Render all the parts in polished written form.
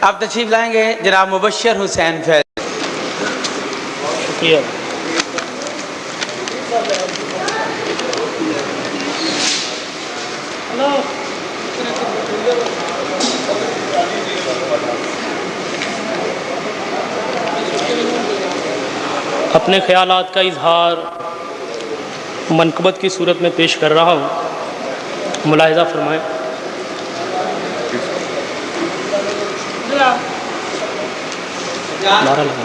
आप तशरीफ़ लाएंगे जनाब मुबशर हुसैन फैज़। शुक्रिया। अपने ख़यालात का इजहार मनक़बत की सूरत में पेश कर रहा हूँ, मुलाहिज़ा फरमाएँ। नारा लगा।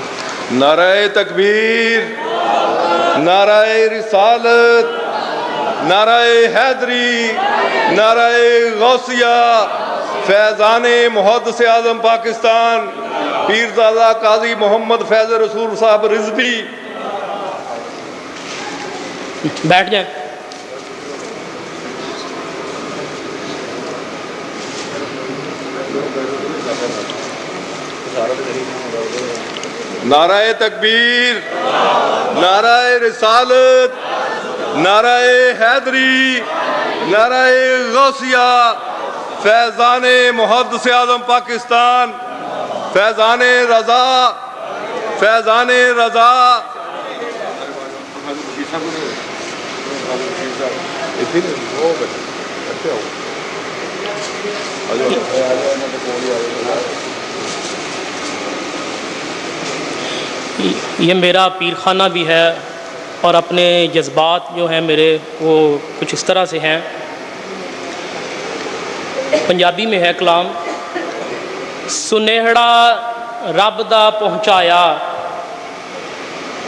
नाराए तकबीर, नाराए रिसालत, नाराए हैदरी, नाराए गौसिया, फैज़ाने मुहद्दिस आज़म पाकिस्तान पीरज़ादा काजी मोहम्मद फैज़ रसूल साहब रिज़वी। बैठ जाए। नाराए तकबीर, नाराए रिसालत, नाराए हैदरी, नाराए गौसिया, फैज़ाने मुहद्दिस आज़म पाकिस्तान फैज़ाने रज़ा, फैज़ाने रज़ा। ये मेरा पीरखाना भी है और अपने जज्बात जो हैं मेरे वो कुछ इस तरह से हैं। पंजाबी में है कलाम। सुनेहड़ा रब दा पहुँचाया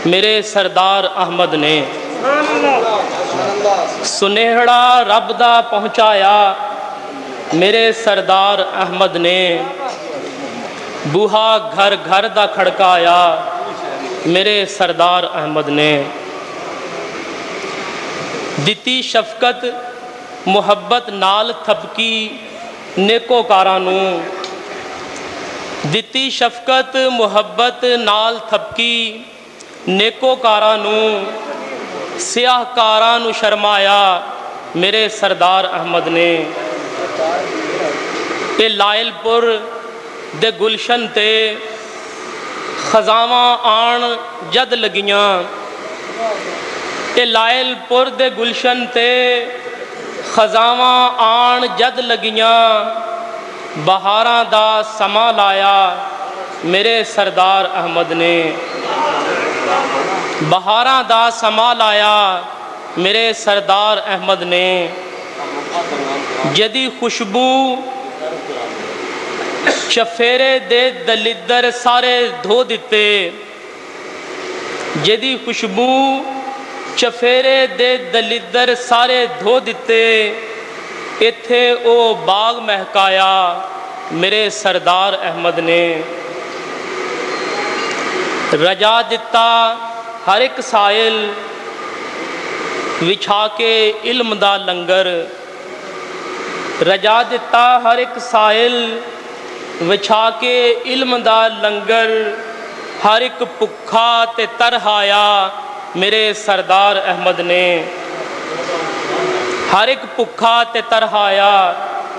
मेरे सरदार अहमद ने। सुनेहड़ा रब दा पहुँचाया मेरे सरदार अहमद ने। बूहा घर घर दा खड़काया मेरे सरदार अहमद ने। दिती शफकत मुहब्बत नाल थपकी नेकोकारां नूं। दिती शफकत मुहब्बत नाल थपकी नेकोकारां नूं। सियाहकारां नूं शर्माया मेरे सरदार अहमद ने। ये लायलपुर दे गुलशन ते खजावां आण जद लगियां। ये लायलपुर दे गुलशन ते खजावां आण जद लगियां। बहारां दा समा लाया मेरे सरदार अहमद ने। बहारां दा समा लाया मेरे सरदार अहमद ने। जदी खुशबू चफेरे दे दलिदर सारे धो दिते। जदी खुशबू चफेरे दे दलिदर सारे धो दिते। इत्थे ओ बाग महकाया मेरे सरदार अहमद ने। रजा दिता हर एक साइल विछा के इल्म दा लंगर। रजा दिता हर एक साइल विछा के इल्म दा लंगर। हर एक भुखा ते तरहाया मेरे सरदार अहमद ने। हर एक भुखा ते तरहाया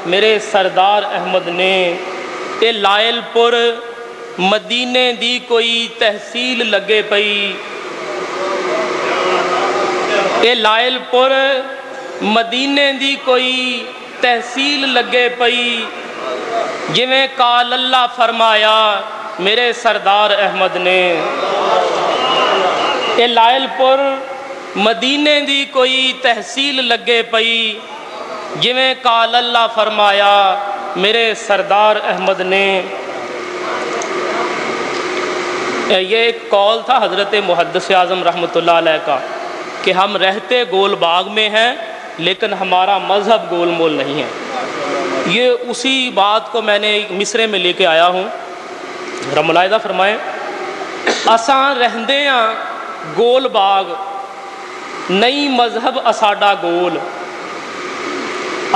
मेरे सरदार अहमद ने। ये लायलपुर मदीने दी कोई तहसील लगे पई। ये लायलपुर मदीने दी कोई तहसील लगे पई। जिवें काल अल्लाह फरमाया मेरे सरदार अहमद ने। ये लायलपुर मदीने दी कोई तहसील लगे पई। जिवें काल अल्लाह फरमाया मेरे सरदार अहमद ने। ये एक कौल था हज़रत मुहद्दिस आज़म रहमतुल्लाह अलैह का कि हम रहते गोल बाग में हैं लेकिन हमारा मज़हब गोल मोल नहीं है। ये उसी बात को मैंने मिसरे में लेके आया हूँ। मुलाहिज़ा फरमाएँ। असां रहंदे हां गोल बाग नहीं मज़हब असाडा गोल।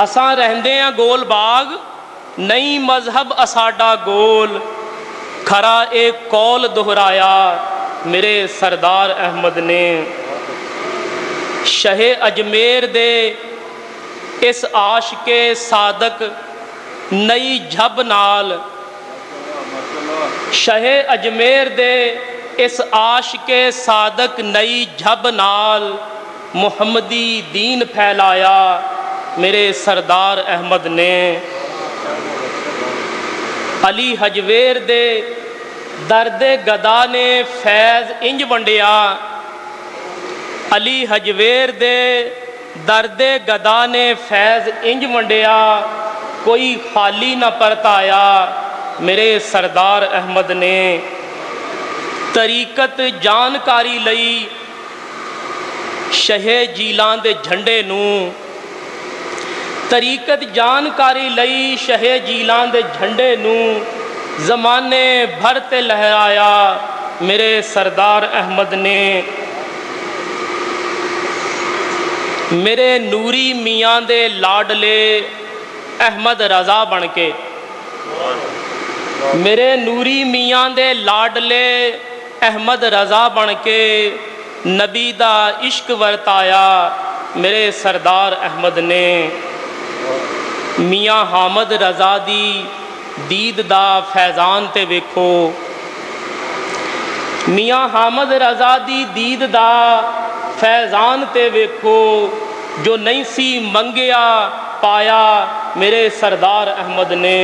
असां रहंदे हां गोल बाग नहीं मज़हब असाडा गोल। खरा एक कौल दोहराया मेरे सरदार अहमद ने। शहे अजमेर दे इस आशिके सादक नई झब नाल शहे अजमेर दे इस आशिके सादक नई झब नाल मुहम्मदी दीन फैलाया मेरे सरदार अहमद ने। अली हजवेर दे दर्दे गदा ने फैज़ इंज वंडिया, अली हजवेर दे दर्दे गदा ने फैज़ इंज वंडिया, कोई खाली न परताया मेरे सरदार अहमद ने। तरीकत जानकारी लई शहे जीलां दे झंडे नूं, तरीकत जानकारी लई शहे जीलां दे झंडे नूं ज़माने भर ते लहराया मेरे सरदार अहमद ने। मेरे नूरी मियाँ दे लाडले अहमद रज़ा बन के, मेरे नूरी मियाँ दे लाडले अहमद रज़ा बन के नबी दा इश्क वरताया मेरे सरदार अहमद ने। मियाँ हामद रज़ा दी दीद दा फैज़ान ते वेखो, मियाँ हामद रज़ा दी दीद दा फैज़ान ते वेखो, जो नहीं सी मंगिया पाया मेरे सरदार अहमद ने।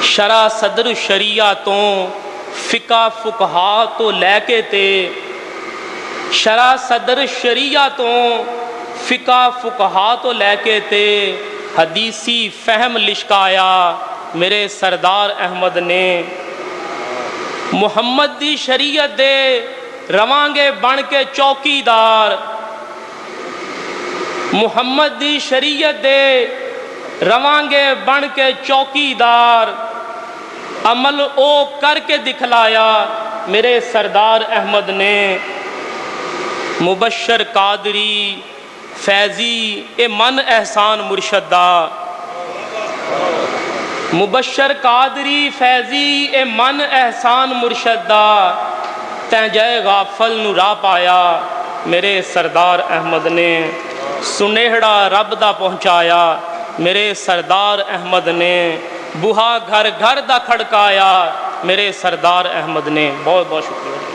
शरा सदर शरिया तो फ़िका फुकहा तो लैके ते, शरा सदर शरिया तो फ़िका फुकहा तो लैके ते हदीसी फ़हम लिशकाया मेरे सरदार अहमद ने। मुहम्मद दी शरीयत दे रवांगे बन के चौकीदार, मुहम्मद दी शरीयत दे रवांगे बन के चौकीदार, अमल ओ करके दिखलाया मेरे सरदार अहमद ने। मुबशर कादरी फैज़ी ए मन एहसान मुर्शद दा, मुबशर कादरी फैज़ी ए मन एहसान मुर्शद दा, तैं जय गाफल नू राह पाया मेरे सरदार अहमद ने। सुनेहड़ा रब दा पहुँचाया मेरे सरदार अहमद ने, बुहा घर घर दा खड़काया मेरे सरदार अहमद ने। बहुत बहुत शुक्रिया।